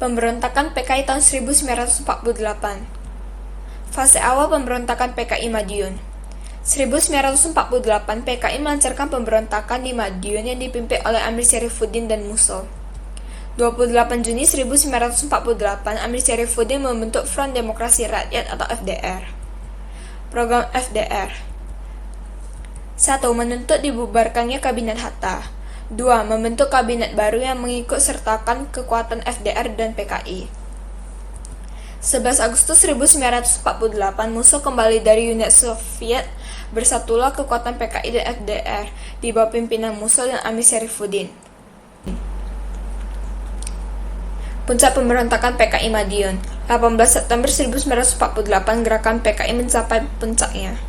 Pemberontakan PKI tahun 1948. Fase awal pemberontakan PKI Madiun. 1948, PKI melancarkan pemberontakan di Madiun yang dipimpin oleh Amir Syarifuddin dan Musso. 28 Juni 1948, Amir Syarifuddin membentuk Front Demokrasi Rakyat atau FDR. Program FDR: 1. Menuntut dibubarkannya Kabinet Hatta. 2. Membentuk kabinet baru yang mengikut sertakan kekuatan FDR dan PKI. 11 Agustus 1948, Musso kembali dari Uni Soviet. Bersatulah kekuatan PKI dan FDR di bawah pimpinan Musso dan Amir Syarifuddin. Puncak pemberontakan PKI Madiun. 18 September 1948, gerakan PKI mencapai puncaknya.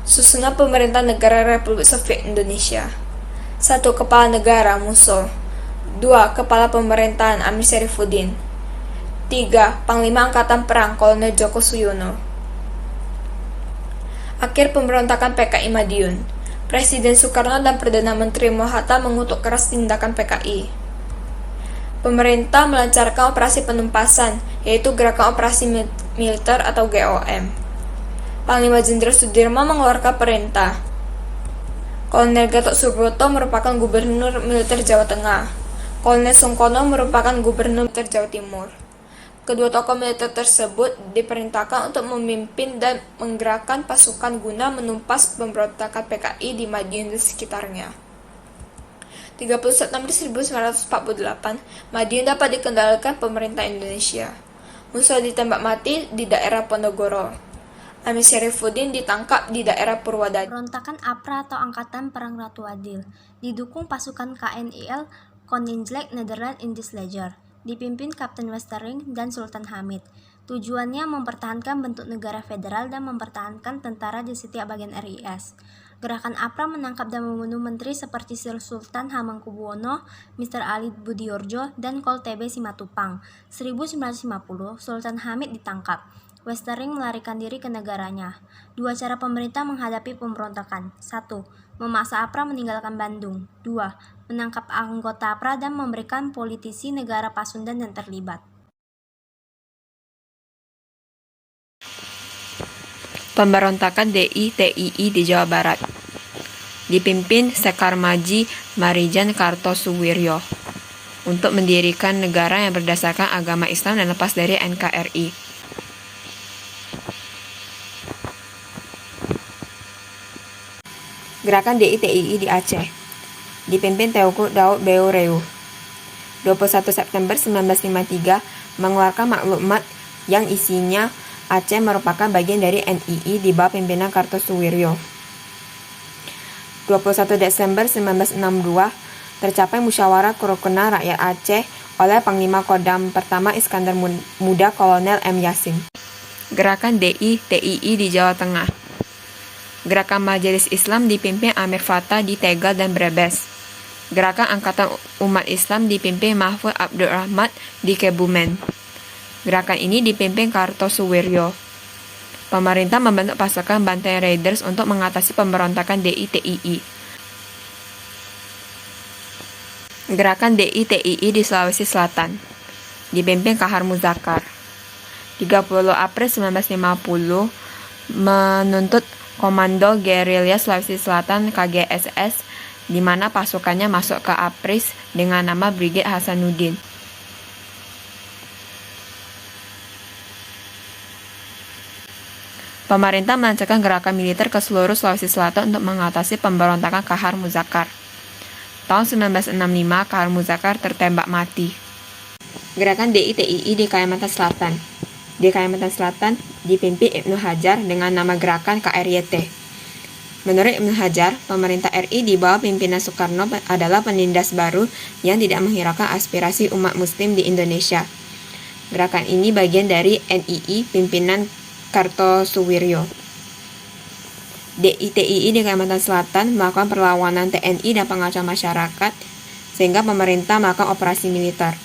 Susunan Pemerintah Negara Republik Soviet Indonesia. 1. Kepala Negara Musso. 2. Kepala Pemerintahan Amir Syarifuddin. 3. Panglima Angkatan Perang Kolonel Djoko Suyono. Akhir pemberontakan PKI Madiun. Presiden Soekarno dan Perdana Menteri Hatta mengutuk keras tindakan PKI. Pemerintah melancarkan operasi penumpasan, yaitu Gerakan Operasi Militer atau GOM. Panglima Jenderal Sudirman mengeluarkan perintah. Kolonel Gatot Subroto merupakan Gubernur Militer Jawa Tengah. Kolonel Sungkono merupakan Gubernur Militer Jawa Timur. Kedua tokoh militer tersebut diperintahkan untuk memimpin dan menggerakkan pasukan guna menumpas pemberontakan PKI di Madiun dan sekitarnya. 30 September 1948, Madiun dapat dikendalikan pemerintah Indonesia. Musso ditembak mati di daerah Ponorogo. Amir Syarifuddin ditangkap di daerah Purwadadi. Pemberontakan APRA atau Angkatan Perang Ratu Adil didukung pasukan KNIL Koninklijk Nederland Indisch Leger, dipimpin Kapten Westerling dan Sultan Hamid. Tujuannya mempertahankan bentuk negara federal dan mempertahankan tentara di setiap bagian RIS. Gerakan APRA menangkap dan membunuh menteri seperti Sultan Hamengkubuwono, Mr. Ali Budiorjo, dan Kol TB Simatupang. 1950, Sultan Hamid ditangkap. Westerling melarikan diri ke negaranya. Dua cara pemerintah menghadapi pemberontakan. 1. Memaksa APRA meninggalkan Bandung. 2. Menangkap anggota APRA dan memberikan politisi negara Pasundan yang terlibat. Pemberontakan DI-TII di Jawa Barat dipimpin Sekar Maji Marijan Kartosuwiryo untuk mendirikan negara yang berdasarkan agama Islam dan lepas dari NKRI. Gerakan DI-TII di Aceh dipimpin Teuku Daud Beu Reuh. 21 September 1953 mengeluarkan maklumat yang isinya Aceh merupakan bagian dari NII di bawah pimpinan Kartosuwiryo. 21 Desember 1962 tercapai musyawarah kerukunan rakyat Aceh oleh Panglima Kodam Pertama Iskandar Muda Kolonel M. Yasin. Gerakan DI-TII di Jawa Tengah. Gerakan Majelis Islam dipimpin Amir Fattah di Tegal dan Brebes. Gerakan Angkatan Umat Islam dipimpin Mahfud Abdurrahman di Kebumen. Gerakan ini dipimpin Kartosuwiryo. Pemerintah membentuk pasukan Banten Raiders untuk mengatasi pemberontakan DI-TII. Gerakan DI-TII di Sulawesi Selatan dipimpin Kahar Muzakar. 30 April 1950 menuntut Komando Gerilya Sulawesi Selatan KGSS, di mana pasukannya masuk ke APRIS dengan nama Brigade Hasanuddin. Pemerintah melancarkan gerakan militer ke seluruh Sulawesi Selatan untuk mengatasi pemberontakan Kahar Muzakar. Tahun 1965, Kahar Muzakar tertembak mati. Gerakan DI-TII di Kalimantan Selatan. Di Kalimantan Selatan dipimpin Ibnu Hajar dengan nama gerakan KRYT. Menurut Ibnu Hajar, pemerintah RI di bawah pimpinan Soekarno adalah penindas baru yang tidak menghiraukan aspirasi umat muslim di Indonesia. Gerakan ini bagian dari NII pimpinan Kartosuwiryo. DI-TII di Kalimantan Selatan melakukan perlawanan TNI dan pengacauan masyarakat sehingga pemerintah melakukan operasi militer.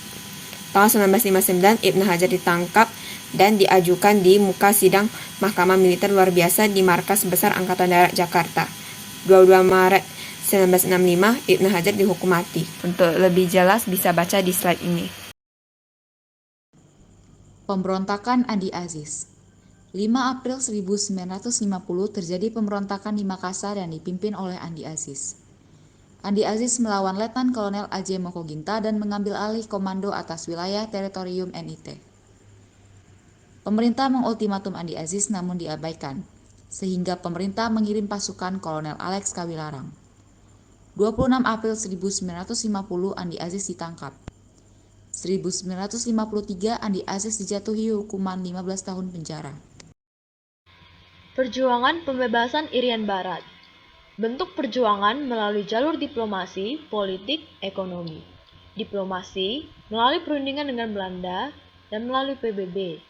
Tahun 1959, Ibnu Hajar ditangkap dan diajukan di muka sidang Mahkamah Militer Luar Biasa di Markas Besar Angkatan Darat Jakarta. 22 Maret 1965, Ibnu Hajar dihukum mati. Untuk lebih jelas bisa baca di slide ini. Pemberontakan Andi Aziz. 5 April 1950 terjadi pemberontakan di Makassar yang dipimpin oleh Andi Aziz. Andi Aziz melawan Letnan Kolonel A.J. Mokoginta dan mengambil alih komando atas wilayah teritorium NIT. Pemerintah mengultimatum Andi Aziz namun diabaikan, sehingga pemerintah mengirim pasukan Kolonel Alex Kawilarang. 26 April 1950 Andi Aziz ditangkap. 1953 Andi Aziz dijatuhi hukuman 15 tahun penjara. Perjuangan pembebasan Irian Barat. Bentuk perjuangan melalui jalur diplomasi, politik, ekonomi. Diplomasi melalui perundingan dengan Belanda dan melalui PBB.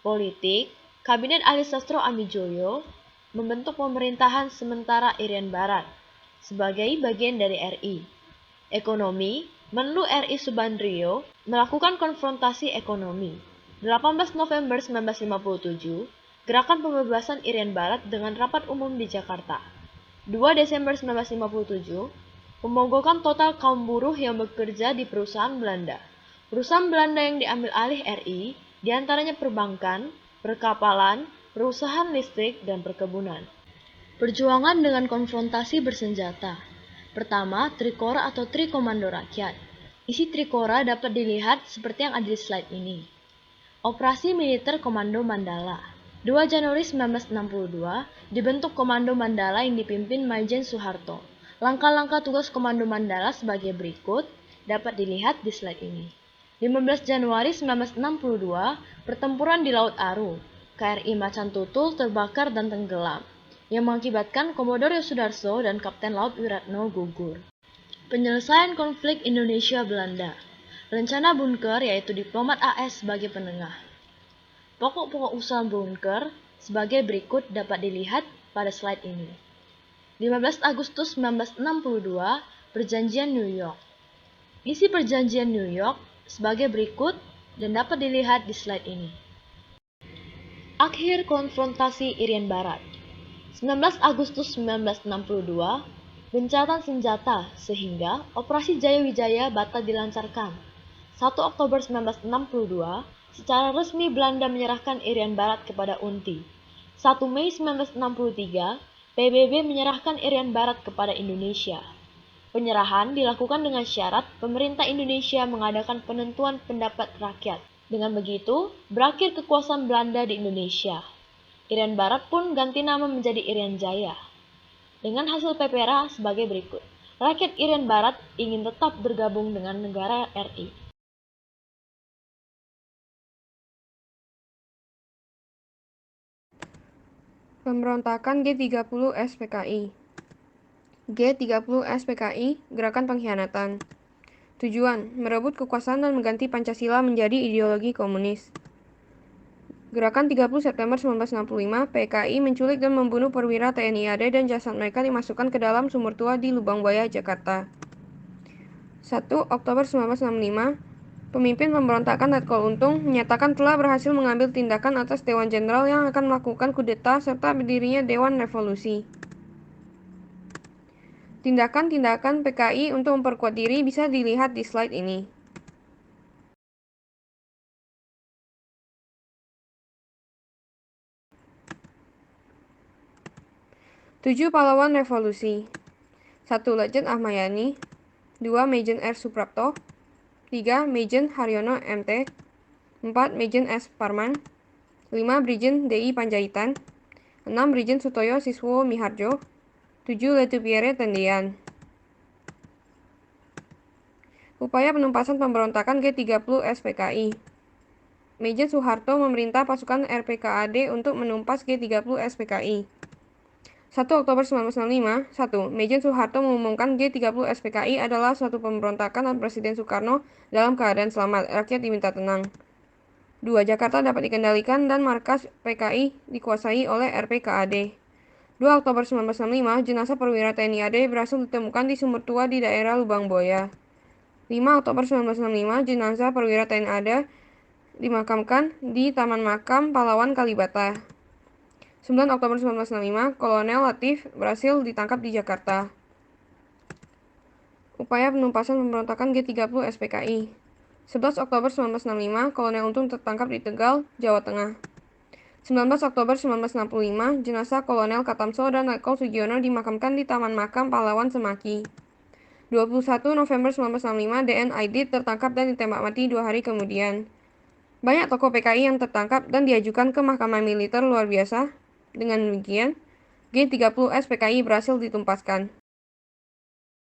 Politik, Kabinet Ali Sastro Amijoyo membentuk pemerintahan sementara Irian Barat sebagai bagian dari RI. Ekonomi, Menlu RI Subandrio melakukan konfrontasi ekonomi. 18 November 1957, Gerakan Pembebasan Irian Barat dengan rapat umum di Jakarta. 2 Desember 1957, pemogokan total kaum buruh yang bekerja di perusahaan Belanda. Perusahaan Belanda yang diambil alih RI, diantaranya perbankan, perkapalan, perusahaan listrik, dan perkebunan. Perjuangan dengan konfrontasi bersenjata. Pertama, Trikora atau Tri Komando Rakyat. Isi Trikora dapat dilihat seperti yang ada di slide ini. Operasi Militer Komando Mandala. 2 Januari 1962, dibentuk Komando Mandala yang dipimpin Maijen Soeharto. Langkah-langkah tugas Komando Mandala sebagai berikut dapat dilihat di slide ini. 15 Januari 1962, pertempuran di Laut Aru. KRI Macan Tutul terbakar dan tenggelam, yang mengakibatkan Komodor Yosudarso dan Kapten Laut Wiratno gugur. Penyelesaian konflik Indonesia-Belanda. Rencana Bunker yaitu diplomat AS sebagai penengah. Pokok-pokok usaha Bunker sebagai berikut dapat dilihat pada slide ini. 15 Agustus 1962, Perjanjian New York. Isi Perjanjian New York sebagai berikut dan dapat dilihat di slide ini. Akhir konfrontasi Irian Barat. 19 Agustus 1962, gencatan senjata sehingga Operasi Jaya Wijaya batal dilancarkan. 1 Oktober 1962, secara resmi Belanda menyerahkan Irian Barat kepada UNTI. 1 Mei 1963, PBB menyerahkan Irian Barat kepada Indonesia. Penyerahan dilakukan dengan syarat pemerintah Indonesia mengadakan penentuan pendapat rakyat. Dengan begitu, berakhir kekuasaan Belanda di Indonesia. Irian Barat pun ganti nama menjadi Irian Jaya. Dengan hasil PPRA sebagai berikut. Rakyat Irian Barat ingin tetap bergabung dengan negara RI. Pemberontakan G30 SPKI. G30 SPKI, Gerakan Pengkhianatan. Tujuan, merebut kekuasaan dan mengganti Pancasila menjadi ideologi komunis. Gerakan 30 September 1965, PKI menculik dan membunuh perwira TNI AD dan jasad mereka dimasukkan ke dalam sumur tua di Lubang Buaya, Jakarta. 1 Oktober 1965, pemimpin pemberontakan Letkol Untung menyatakan telah berhasil mengambil tindakan atas Dewan Jenderal yang akan melakukan kudeta serta berdirinya Dewan Revolusi. Tindakan-tindakan PKI untuk memperkuat diri bisa dilihat di slide ini. Tujuh pahlawan revolusi. 1 Letjen Ahmayani. 2 Maijen R. Suprapto. 3 Maijen Haryono MT. 4 Maijen S. Parman. 5 Brigjen DI Panjaitan. 6 Brigjen Sutoyo Siswo Miharjo. 7 Letupierre Tendian. Upaya penumpasan pemberontakan G30 SPKI. Maijen Soeharto memerintah pasukan RPKAD untuk menumpas G30 SPKI. 1 Oktober 1965, 1. Maijen Soeharto mengumumkan G30 SPKI adalah suatu pemberontakan dan Presiden Soekarno dalam keadaan selamat, rakyat diminta tenang. 2. Jakarta dapat dikendalikan dan markas PKI dikuasai oleh RPKAD. 2 Oktober 1965, jenazah perwira TNI AD berhasil ditemukan di sumur tua di daerah Lubang Buaya. 5 Oktober 1965, jenazah perwira TNI AD dimakamkan di Taman Makam Pahlawan Kalibata. 9 Oktober 1965, Kolonel Latif berhasil ditangkap di Jakarta. Upaya penumpasan pemberontakan G30 SPKI. 11 Oktober 1965, Kolonel Untung tertangkap di Tegal, Jawa Tengah. 19 Oktober 1965, jenazah Kolonel Katamso dan Letkol Sugiono dimakamkan di Taman Makam Pahlawan Semaki. 21 November 1965, DN Aidit tertangkap dan ditembak mati 2 hari kemudian. Banyak tokoh PKI yang tertangkap dan diajukan ke Mahkamah Militer Luar Biasa. Dengan demikian, G30S PKI berhasil ditumpaskan.